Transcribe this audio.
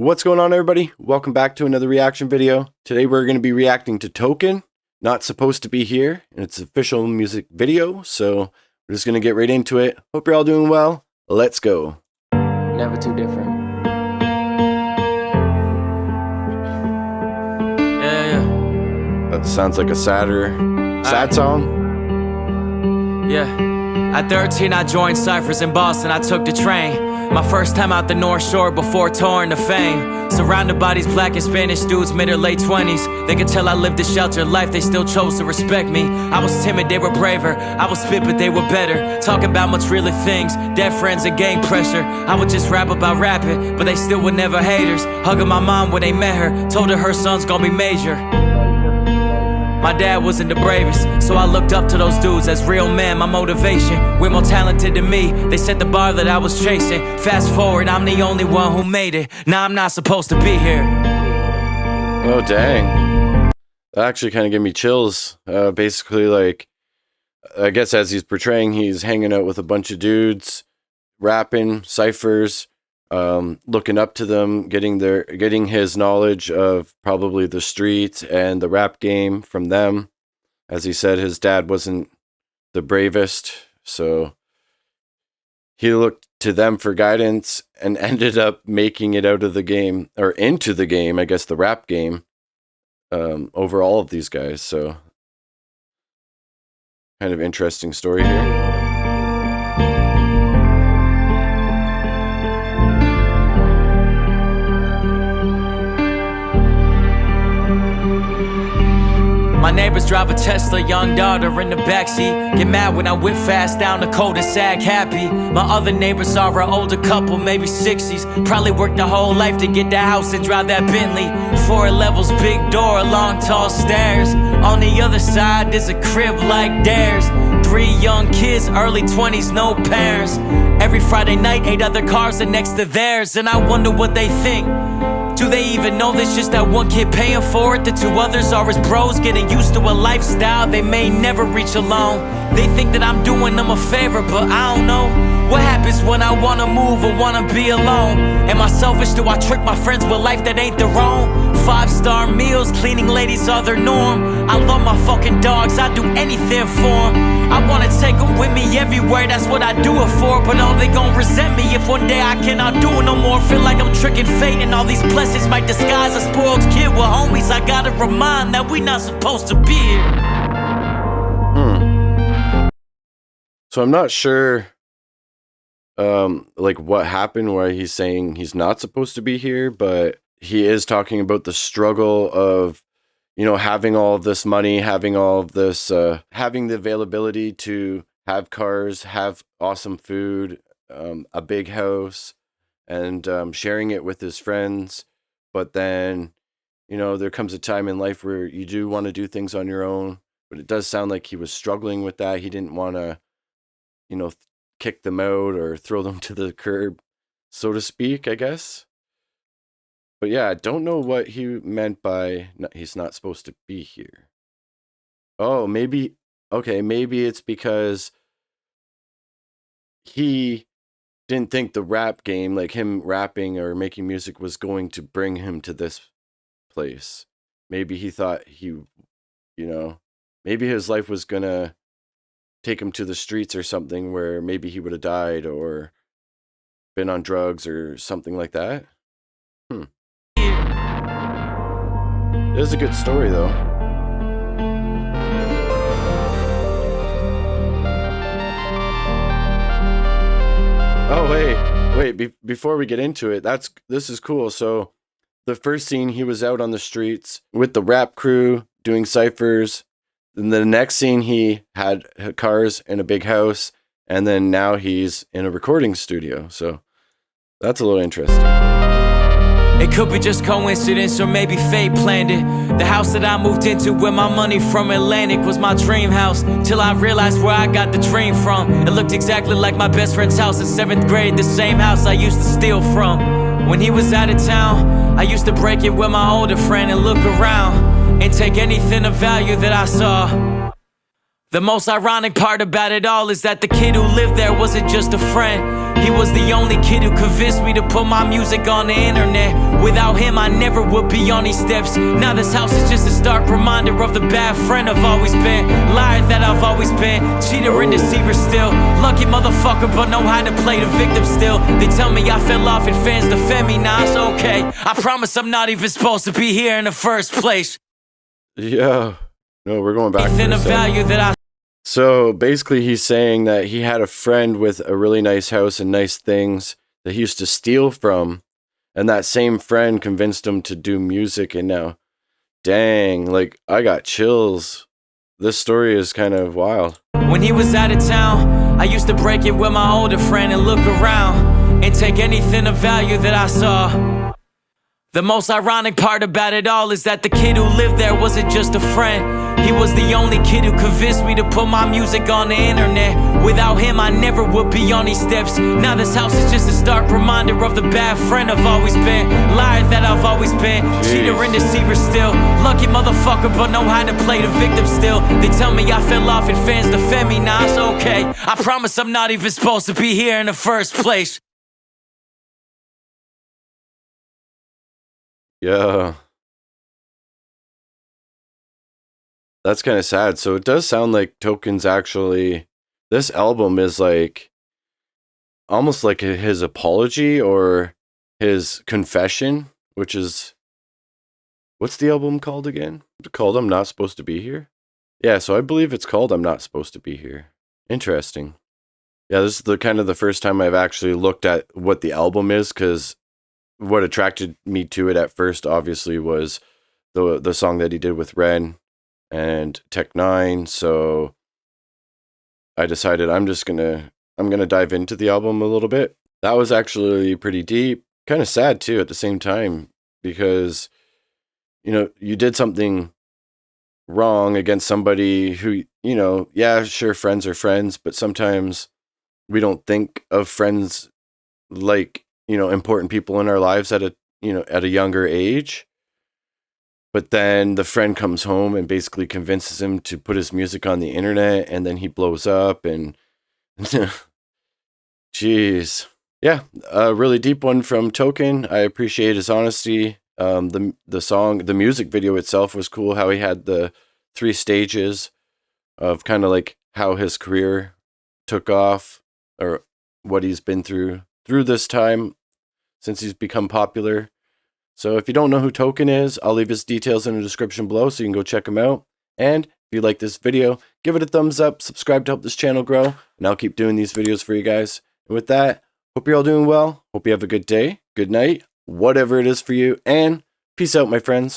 What's going on, everybody? Welcome back to another reaction video. Today we're going to be reacting to Token, Not Supposed to Be Here, and it's an official music video, so we're just going to get right into it. Hope you're all doing well. Let's go. Never too different. Yeah. That sounds like a sad song. Yeah. At 13 I joined Cyphers in Boston, I took the train. My first time out the North Shore before touring to fame. Surrounded by these black and Spanish dudes, mid or late 20s. They could tell I lived a sheltered life, they still chose to respect me. I was timid, they were braver. I was spit, but they were better. Talking about much realer things, dead friends and gang pressure. I would just rap about rapping, but they still were never haters. Hugging my mom when they met her, told her son's gonna be major. My dad wasn't the bravest, so I looked up to those dudes as real men, my motivation. We're more talented than me, they set the bar that I was chasing. Fast forward, I'm the only one who made it. Now I'm not supposed to be here. Oh, dang. That actually kind of gave me chills. Basically, like, I guess as he's portraying, he's hanging out with a bunch of dudes, rapping, ciphers, looking up to them, getting his knowledge of probably the streets and the rap game from them. As he said, his dad wasn't the bravest, so he looked to them for guidance and ended up making it out of the game, or into the game, I guess the rap game, over all of these guys. So kind of interesting story here. My neighbors drive a Tesla, young daughter in the backseat. Get mad when I whip fast down the cul-de-sac, happy. My other neighbors are an older couple, maybe 60s. Probably worked their whole life to get that house and drive that Bentley. 4 levels, big door, long tall stairs. On the other side there's a crib like theirs. 3 young kids, early 20s, no parents. Every Friday night 8 other cars are next to theirs. And I wonder what they think. Do they even know there's just that one kid paying for it? The 2 others are his bros, getting used to a lifestyle they may never reach alone. They think that I'm doing them a favor, but I don't know. What happens when I wanna move or wanna be alone? Am I selfish? Do I trick my friends with life that ain't their own? 5-star meals, cleaning ladies are their norm. I love my fucking dogs, I'd do anything for them. I wanna take them with me everywhere, that's what I do it for. But all they gon' resent me if one day I cannot do it no more. Feel like I'm tricking fate and all these blessings might disguise a spoiled kid with homies. I gotta remind that we not supposed to be here. So I'm not sure like what happened where he's saying he's not supposed to be here, but he is talking about the struggle of, you know, having all of this money, having all of this, having the availability to have cars, have awesome food, a big house, and sharing it with his friends. But then, you know, there comes a time in life where you do want to do things on your own, but it does sound like he was struggling with that. He didn't want to, you know, kick them out or throw them to the curb, so to speak, I guess. But yeah, I don't know what he meant by he's not supposed to be here. Oh, maybe, okay, maybe it's because he didn't think the rap game, like him rapping or making music, was going to bring him to this place. Maybe he thought you know, maybe his life was gonna take him to the streets or something where maybe he would have died or been on drugs or something like that. It is a good story, though. Oh, wait, before we get into it, this is cool. So the first scene, he was out on the streets with the rap crew doing ciphers. Then the next scene, he had cars and a big house. And then now he's in a recording studio. So that's a little interesting. It could be just coincidence or maybe fate planned it. The house that I moved into with my money from Atlantic was my dream house, till I realized where I got the dream from. It looked exactly like my best friend's house in 7th grade, the same house I used to steal from. When he was out of town, I used to break it with my older friend and look around and take anything of value that I saw. The most ironic part about it all is that the kid who lived there wasn't just a friend. He was the only kid who convinced me to put my music on the internet without I never would be on these steps. Now this house is just a stark reminder of the bad friend I've always been, liar that I've always been, cheater and deceiver still. Lucky motherfucker, but know how to play the victim still. They tell me I fell off and fans defend me, nah, it's okay. I promise I'm not even supposed to be here in the first place. Yeah. No, we're going back. Anything of value that I So basically, he's saying that he had a friend with a really nice house and nice things that he used to steal from, and that same friend convinced him to do music. And now, dang, like, I got chills. This story is kind of wild. When he was out of town, I used to break it with my older friend and look around and take anything of value that I saw. The most ironic part about it all is that the kid who lived there wasn't just a friend. He was the only kid who convinced me to put my music on the internet. Without him, I never would be on these steps. Now this house is just a stark reminder of the bad friend I've always been, liar that I've always been, cheater and deceiver still. Lucky motherfucker, but know how to play the victim still. They tell me I fell off and fans defend me, nah, it's okay. I promise I'm not even supposed to be here in the first place. Yeah. That's kind of sad. So it does sound like Token's actually, this album is like almost like his apology or his confession, which is, what's the album called again? It's called I'm Not Supposed to Be Here? Yeah, so I believe it's called I'm Not Supposed to Be Here. Interesting. Yeah, this is the kind of the first time I've actually looked at what the album is, because what attracted me to it at first obviously was the song that he did with Ren and Tech-N9ne. So I decided I'm gonna dive into the album a little bit. That was actually pretty deep, kind of sad too at the same time, because you did something wrong against somebody who, yeah, sure, friends are friends, but sometimes we don't think of friends like, important people in our lives at a younger age. But then the friend comes home and basically convinces him to put his music on the internet, and then he blows up, and jeez. Yeah, a really deep one from Token. I appreciate his honesty. The music video itself was cool, how he had the 3 stages of kind of like how his career took off, or what he's been through this time since he's become popular. So if you don't know who Token is, I'll leave his details in the description below so you can go check him out. And if you like this video, give it a thumbs up, subscribe to help this channel grow, and I'll keep doing these videos for you guys. And with that, hope you're all doing well. Hope you have a good day, good night, whatever it is for you, and peace out, my friends.